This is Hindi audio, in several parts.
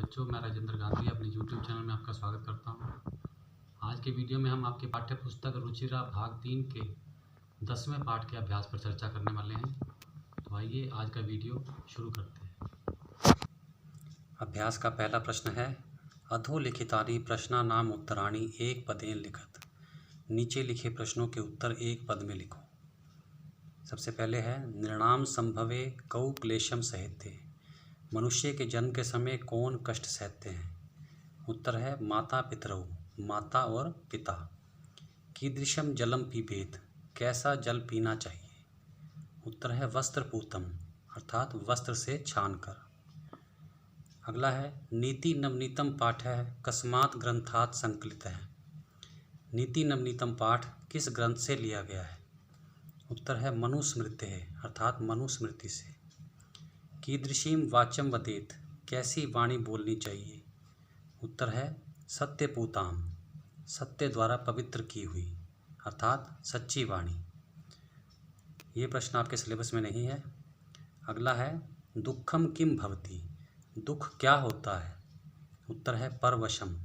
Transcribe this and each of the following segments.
बच्चों, मैं राजेंद्र गांधी अपने YouTube चैनल में आपका स्वागत करता हूं। आज के वीडियो में हम आपके पाठ्य पुस्तक रुचिरा भाग 3 के 10वें पाठ के अभ्यास पर चर्चा करने वाले हैं। तो आइए आज का वीडियो शुरू करते हैं। अभ्यास का पहला प्रश्न है, अधोलिखितानि प्रश्नानाम उत्तराणि एक पदेन लिखत। नीचे लिखे प्रश्नों के उत्तर एक पद में लिखो। सबसे पहले है, नृणाम संभवे कौ क्लेशम सहते। मनुष्य के जन्म के समय कौन कष्ट सहते हैं? उत्तर है माता पितरौ, माता और पिता। कीदृशम जलम पीबेत, कैसा जल पीना चाहिए? उत्तर है वस्त्र पूतम, अर्थात वस्त्र से छानकर। अगला है, नीति नवनीतम पाठ है कस्मात् ग्रंथात् संकलित है। नीति नवनीतम पाठ किस ग्रंथ से लिया गया है? उत्तर है मनुस्मृति है, अर्थात मनुस्मृति से। कीदृशीम वाच्यम वदेत, कैसी वाणी बोलनी चाहिए? उत्तर है सत्यपूताम, सत्य द्वारा पवित्र की हुई, अर्थात सच्ची वाणी। ये प्रश्न आपके सिलेबस में नहीं है। अगला है, दुखम किम भवति, दुख क्या होता है? उत्तर है परवशम,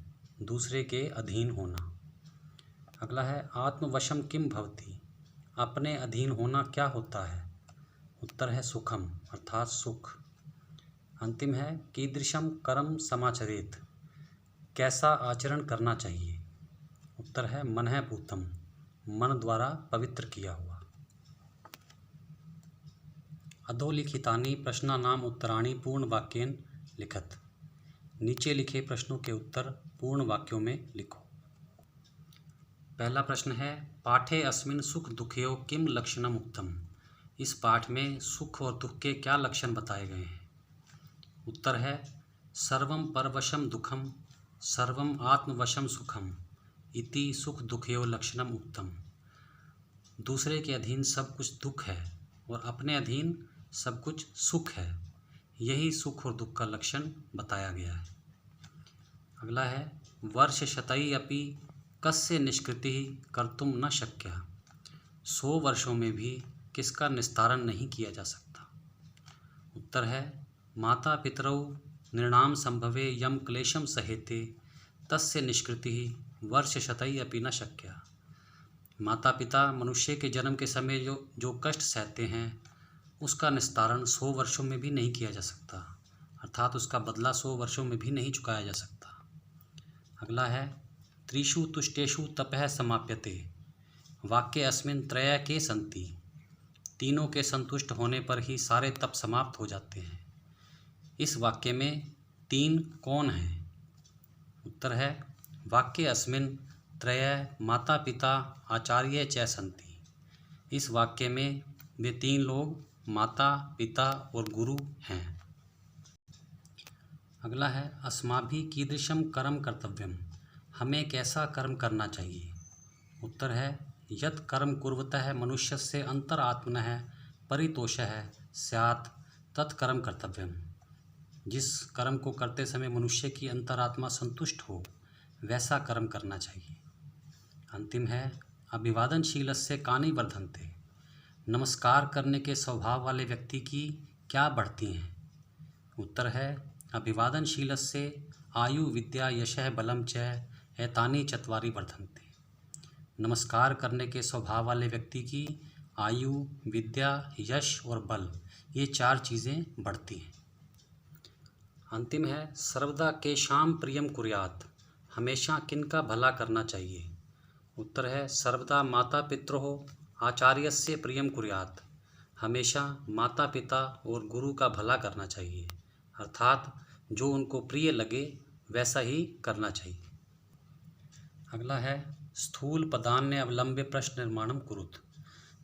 दूसरे के अधीन होना। अगला है, आत्मवशम किम भवति, अपने अधीन होना क्या होता है? उत्तर है सुखम, अर्थात सुख। अंतिम है, कीदृशम कर्म समाचरेत, कैसा आचरण करना चाहिए? उत्तर है मनः पूतम, मन द्वारा पवित्र किया हुआ। अधोलिखितानि प्रश्नानाम उत्तराणि पूर्ण वाक्येन लिखत। नीचे लिखे प्रश्नों के उत्तर पूर्ण वाक्यों में लिखो। पहला प्रश्न है, पाठे अस्मिन् सुख दुखयो किम लक्षणम उक्तम। इस पाठ में सुख और दुख के क्या लक्षण बताए गए हैं? उत्तर है सर्वम परवशम दुखम, सर्वम आत्मवशम सुखम, इति सुख दुखयो लक्षणम उक्तम। दूसरे के अधीन सब कुछ दुख है और अपने अधीन सब कुछ सुख है, यही सुख और दुख का लक्षण बताया गया है। अगला है, वर्ष शतई अपि कस्य निष्कृति कर्तुम न शक्या। 100 वर्षों में भी किसका निस्तारण नहीं किया जा सकता? उत्तर है माता पितरौ नृणाम संभवे यम क्लेशम सहेते तस्य निष्कृति वर्ष शतई अपि न शक्या। माता पिता मनुष्य के जन्म के समय जो कष्ट सहते हैं उसका निस्तारण 100 वर्षों में भी नहीं किया जा सकता, अर्थात उसका बदला 100 वर्षों में भी नहीं चुकाया जा सकता। अगला है, त्रिषु तुष्टेषु तपः समाप्यते, वाक्य अस्मिन् त्रय के सन्ति। तीनों के संतुष्ट होने पर ही सारे तप समाप्त हो जाते हैं। इस वाक्य में 3 कौन हैं? उत्तर है वाक्य अस्मिन् त्रय माता पिता आचार्य च सन्ति। इस वाक्य में वे 3 लोग माता पिता और गुरु हैं। अगला है, अस्माभिः कीदृशम कर्म कर्तव्यम, हमें कैसा कर्म करना चाहिए? उत्तर है यत् कर्म कुर्वतः मनुष्यस्य अंतरात्मनः परितोषः स्यात् तत्कर्म कर्तव्यम। जिस कर्म को करते समय मनुष्य की अंतरात्मा संतुष्ट हो वैसा कर्म करना चाहिए। अंतिम है, अभिवादनशीलस्य कानि वर्धन्ते, नमस्कार करने के स्वभाव वाले व्यक्ति की क्या बढ़ती हैं? उत्तर है अभिवादनशीलस्य आयु विद्या यशः बलम च एतानि चत्वारि वर्धन्ते। नमस्कार करने के स्वभाव वाले व्यक्ति की आयु, विद्या, यश और बल, ये 4 चीज़ें बढ़ती हैं। अंतिम है, सर्वदा केषां प्रियम कुर्यात्, हमेशा किनका भला करना चाहिए? उत्तर है सर्वदा माता पितरोः आचार्यस्य प्रियम कुर्यात्, हमेशा माता पिता और गुरु का भला करना चाहिए, अर्थात जो उनको प्रिय लगे वैसा ही करना चाहिए। अगला है, स्थूल पदान्य अवलंब्य प्रश्न निर्माणम कुरुत।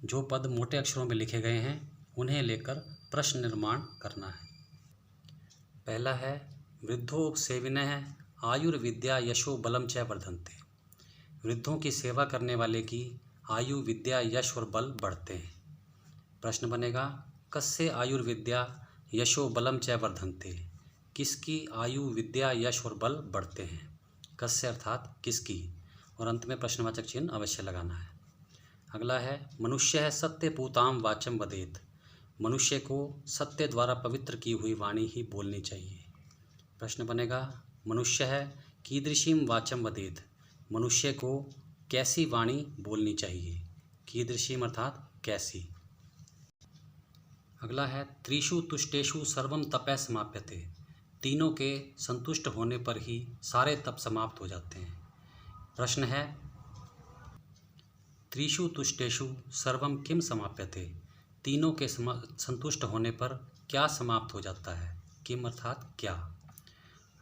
जो पद मोटे अक्षरों में लिखे गए हैं उन्हें लेकर प्रश्न निर्माण करना है। पहला है, वृद्धोपसेविनः आयुर्विद्या यशो बलम च वर्धन्ते। वृद्धों की सेवा करने वाले की आयु, विद्या, यश और बल बढ़ते हैं। प्रश्न बनेगा, कस्य आयुर्विद्या यशो बलम च वर्धन्ते, किसकी आयु, विद्या, यश और बल बढ़ते हैं? कस्य अर्थात किसकी, और अंत में प्रश्नवाचक चिन्ह अवश्य लगाना है। अगला है, मनुष्य है सत्य पूताम वाचम वदेत। मनुष्य को सत्य द्वारा पवित्र की हुई वाणी ही बोलनी चाहिए। प्रश्न बनेगा मनुष्य है कीदृशीं वाचं वदेत्, मनुष्य को कैसी वाणी बोलनी चाहिए। कीदृशीं अर्थात कैसी। अगला है त्रिषु तुष्टेषु सर्वम तपः समाप्यते, तीनों के संतुष्ट होने पर ही सारे तप समाप्त हो जाते हैं। प्रश्न है त्रिषु तुष्टेषु सर्वम किम समाप्यते, तीनों के संतुष्ट होने पर क्या समाप्त हो जाता है। किम अर्थात क्या।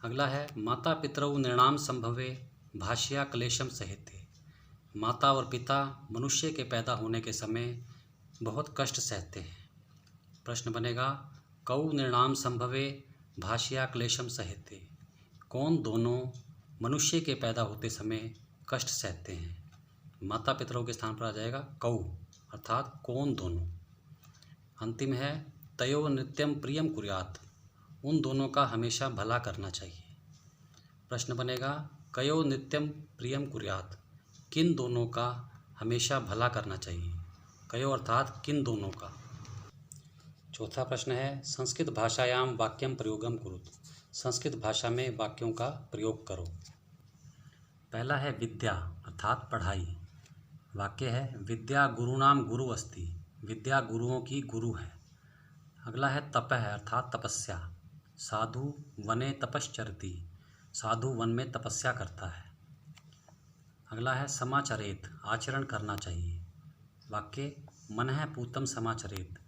अगला है माता पितरौ नृणाम संभवे भाष्या क्लेशम सहेते, माता और पिता मनुष्य के पैदा होने के समय बहुत कष्ट सहते हैं। प्रश्न बनेगा कौ नृणाम संभवे भाष्या क्लेशम सहेते, कौन दोनों मनुष्य के पैदा होते समय कष्ट सहते हैं। माता पितरों के स्थान पर आ जाएगा कौ अर्थात कौन दोनों। अंतिम है तयो नित्यम प्रियम कुर्यात्, उन दोनों का हमेशा भला करना चाहिए। प्रश्न बनेगा कयो नित्यम प्रियम कुर्यात्, किन दोनों का हमेशा भला करना चाहिए। कयो अर्थात किन दोनों का। चौथा प्रश्न है संस्कृत भाषायाम वाक्यम प्रयोगम कुरुत, संस्कृत भाषा में वाक्यों का प्रयोग करो। पहला है विद्या अर्थात पढ़ाई। वाक्य है विद्या गुरुनाम गुरु अस्ति, विद्या गुरुओं की गुरु है। अगला है तपः अर्थात तपस्या, साधु वने तपश्चरति, साधु वन में तपस्या करता है। अगला है समाचरेत आचरण करना चाहिए। वाक्य मनः पूतं समाचरेत,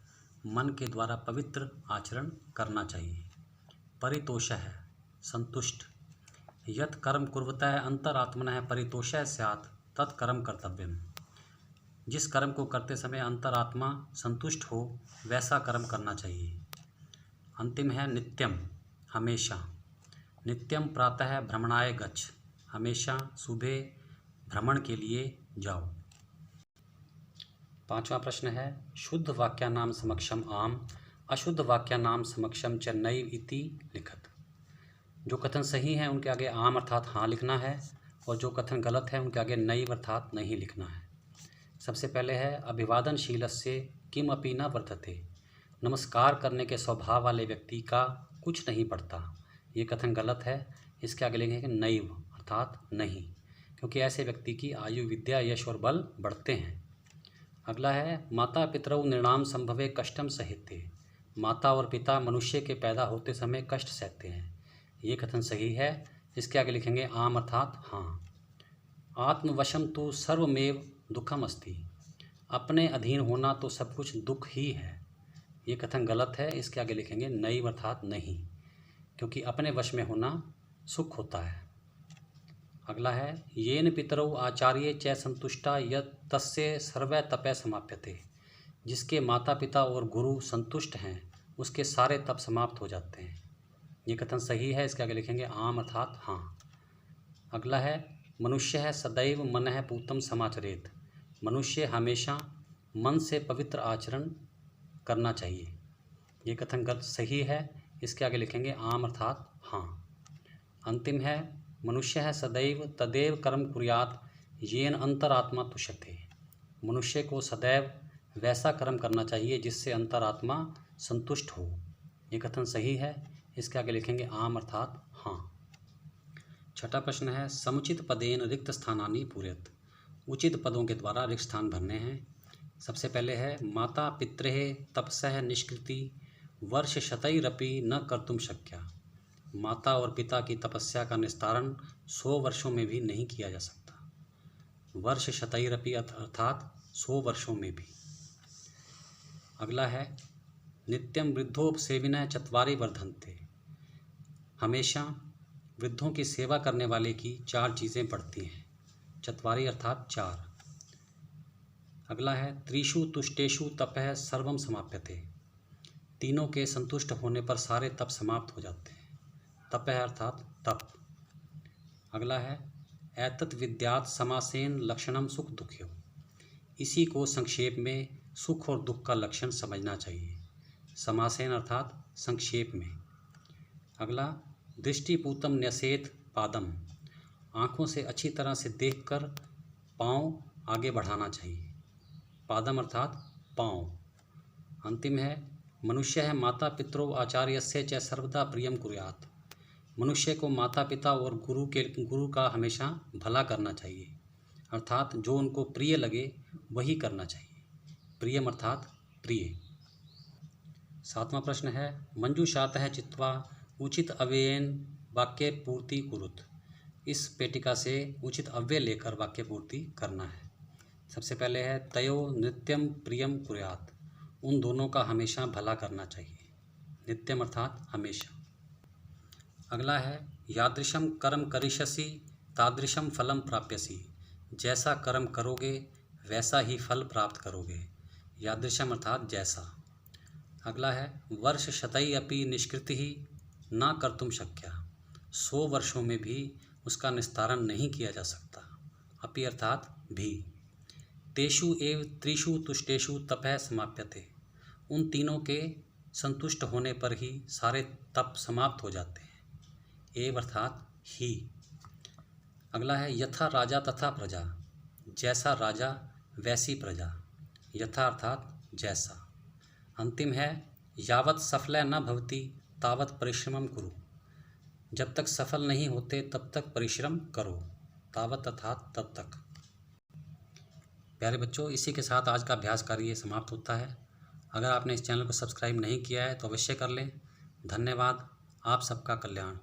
मन के द्वारा पवित्र आचरण करना चाहिए। परितोषः है संतुष्ट, यत् कर्म कुर्वतः अंतरात्मनः परितोषः स्यात् तत्कर्म कर्तव्यम, जिस कर्म को करते समय अंतरात्मा संतुष्ट हो वैसा कर्म करना चाहिए। अंतिम है नित्यम हमेशा, नित्यम प्रातः भ्रमणाय गच्छ, हमेशा सुबह भ्रमण के लिए जाओ। पांचवा प्रश्न है शुद्ध वाक्यानाम समक्षम आम, अशुद्ध वाक्यानाम समक्षम च नैव इति लिखत। जो कथन सही है उनके आगे आम अर्थात हाँ लिखना है, और जो कथन गलत है उनके आगे नैव अर्थात नहीं लिखना है। सबसे पहले है अभिवादनशीलस्य किम अपि न वर्तते, नमस्कार करने के स्वभाव वाले व्यक्ति का कुछ नहीं पड़ता। ये कथन गलत है, इसके आगे लिखेंगे नैव अर्थात नहीं, क्योंकि ऐसे व्यक्ति की आयु विद्या यश और बल बढ़ते हैं। अगला है माता पितरौ नृणाम संभवे कष्टम सहेते, माता और पिता मनुष्य के पैदा होते समय कष्ट सहते हैं। ये कथन सही है, इसके आगे लिखेंगे आम अर्थात हाँ। आत्मवशम तो सर्वमेव दुखम अस्ति, अपने अधीन होना तो सब कुछ दुख ही है। ये कथन गलत है, इसके आगे लिखेंगे नैव अर्थात नहीं, क्योंकि अपने वश में होना सुख होता है। अगला है येन पितरौ आचार्ये च संतुष्टा यत् तस्य सर्वै तपः समाप्यते, जिसके माता पिता और गुरु संतुष्ट हैं उसके सारे तप समाप्त हो जाते हैं। ये कथन सही है, इसके आगे लिखेंगे आम अर्थात हाँ। अगला है मनुष्य है सदैव मनः पूतं समाचरेत, मनुष्य हमेशा मन से पवित्र आचरण करना चाहिए। ये कथन गलत सही है, इसके आगे लिखेंगे आम अर्थात हाँ। अंतिम है मनुष्य है सदैव तदेव कर्म कुर्यात् येन अंतरात्मा तुष्यते, मनुष्य को सदैव वैसा कर्म करना चाहिए जिससे अंतरात्मा संतुष्ट हो। ये कथन सही है, इसके आगे लिखेंगे आम अर्थात हाँ। छठा प्रश्न है समुचित पदेन रिक्त स्थानानि पूरयत, उचित पदों के द्वारा रिक्त स्थान भरने हैं। सबसे पहले है माता पितृः तपसः निष्कृति वर्ष शतैरपि न कर्तुम शक्या, माता और पिता की तपस्या का निस्तारण 100 वर्षों में भी नहीं किया जा सकता। वर्ष शतैरपि अर्थात 100 वर्षों में भी। अगला है नित्यम वृद्धोपसेविनः चत्वारि वर्धन्ते, हमेशा वृद्धों की सेवा करने वाले की 4 चीज़ें बढ़ती हैं। चत्वारि अर्थात 4। अगला है त्रिषु तुष्टेषु तपः सर्वम समाप्यते, तीनों के संतुष्ट होने पर सारे तप समाप्त हो जाते हैं। तपः अर्थात तप। अगला है एतत् विद्यात् समासेन लक्षणम सुख दुख्यो, इसी को संक्षेप में सुख और दुख का लक्षण समझना चाहिए। समासेन अर्थात संक्षेप में। अगला दृष्टिपूतम न्यसेत पादम, आँखों से अच्छी तरह से देखकर पाँव आगे बढ़ाना चाहिए। पादम अर्थात पाँव। अंतिम है मनुष्य है माता पितरौ आचार्यस्य च सर्वदा प्रियम कुर्यात्, मनुष्य को माता पिता और गुरु का हमेशा भला करना चाहिए, अर्थात जो उनको प्रिय लगे वही करना चाहिए। प्रियम अर्थात प्रिय। 7वां प्रश्न है, मंजूषातः चित्वा उचित अव्ययेन वाक्य पूर्ति कुरुत। इस पेटिका से उचित अव्यय लेकर वाक्य पूर्ति करना है। सबसे पहले है, तयो नित्यम प्रियम कुर्यात्। उन दोनों का हमेशा भला करना चाहिए। नित्यम अर्थात हमेशा। अगला है, यादृशम कर्म करिष्यसि तादृशम फलम प्राप्यसि। जैसा कर्म करोगे वैसा ही फल प्राप्त करोगे। यादृशम अर्थात जैसा। अगला है, वर्ष शतई अपि निष्कृति ही ना कर्तुम शक्या। 100 वर्षों में भी उसका निस्तारण नहीं किया जा सकता। अपि अर्थात भी। तेषु एव त्रिषु तुष्टेषु तपः समाप्यते। उन तीनों के संतुष्ट होने पर ही सारे तप समाप्त हो जाते हैं। एव अर्थात ही। अगला है, यथा राजा तथा प्रजा। जैसा राजा वैसी प्रजा। यथा अर्थात जैसा। अंतिम है, यावत् सफल न भवति तावत् परिश्रमं कुरु। जब तक सफल नहीं होते तब तक परिश्रम करो। तावत् अर्थात तब तक। प्यारे बच्चों, इसी के साथ आज का अभ्यास कार्य समाप्त होता है। अगर आपने इस चैनल को सब्सक्राइब नहीं किया है तो अवश्य कर लें। धन्यवाद। आप सबका कल्याण।